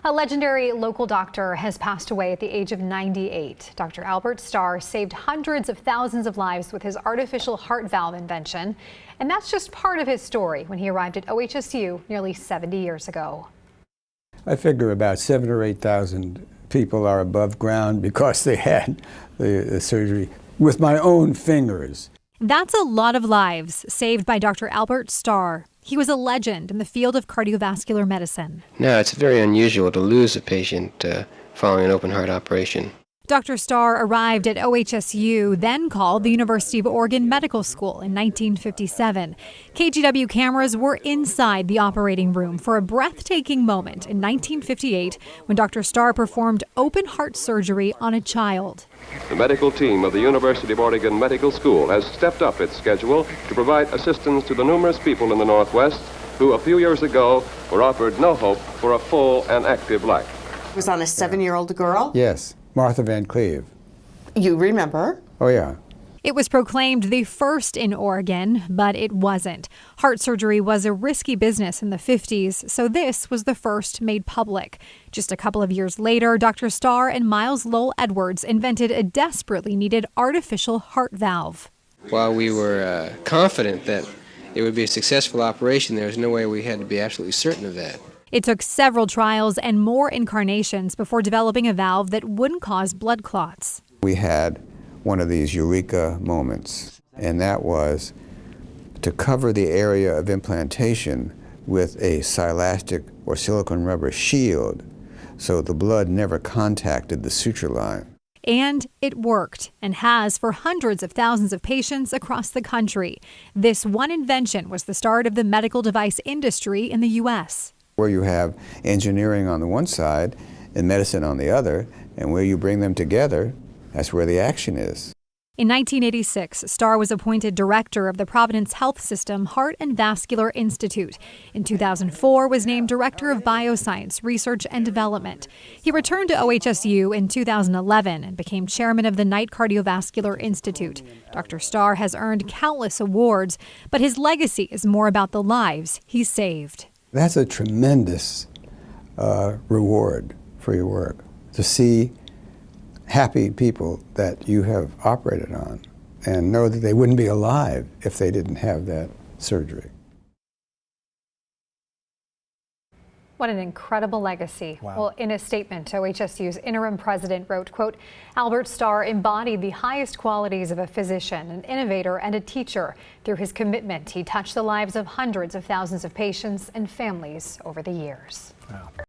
A legendary local doctor has passed away at the age of 98. Dr. Albert Starr saved hundreds of thousands of lives with his artificial heart valve invention. And that's just part of his story when he arrived at OHSU nearly 70 years ago. I figure about 7,000 or 8,000 people are above ground because they had the surgery with my own fingers. That's a lot of lives saved by Dr. Albert Starr. He was a legend in the field of cardiovascular medicine. No, it's very unusual to lose a patient following an open heart operation. Dr. Starr arrived at OHSU, then called the University of Oregon Medical School in 1957. KGW cameras were inside the operating room for a breathtaking moment in 1958 when Dr. Starr performed open heart surgery on a child. The medical team of the University of Oregon Medical School has stepped up its schedule to provide assistance to the numerous people in the Northwest who a few years ago were offered no hope for a full and active life. It was on a 7-year-old girl? Yes, Martha Van Cleve. You remember? Oh, yeah. It was proclaimed the first in Oregon, but it wasn't. Heart surgery was a risky business in the 50s, so this was the first made public. Just a couple of years later, Dr. Starr and Miles Lowell Edwards invented a desperately needed artificial heart valve. While we were confident that it would be a successful operation, there was no way we had to be absolutely certain of that. It took several trials and more incarnations before developing a valve that wouldn't cause blood clots. We had one of these eureka moments, and that was to cover the area of implantation with a silastic or silicone rubber shield so the blood never contacted the suture line. And it worked, and has for hundreds of thousands of patients across the country. This one invention was the start of the medical device industry in the U.S. Where you have engineering on the one side and medicine on the other, and where you bring them together, that's where the action is. In 1986, Starr was appointed director of the Providence Health System Heart and Vascular Institute. In 2004, was named director of bioscience, research and development. He returned to OHSU in 2011 and became chairman of the Knight Cardiovascular Institute. Dr. Starr has earned countless awards, but his legacy is more about the lives he saved. That's a tremendous reward for your work, to see happy people that you have operated on and know that they wouldn't be alive if they didn't have that surgery. What an incredible legacy. Wow. Well, in a statement, OHSU's interim president wrote, quote, Albert Starr embodied the highest qualities of a physician, an innovator, and a teacher. Through his commitment, he touched the lives of hundreds of thousands of patients and families over the years. Wow.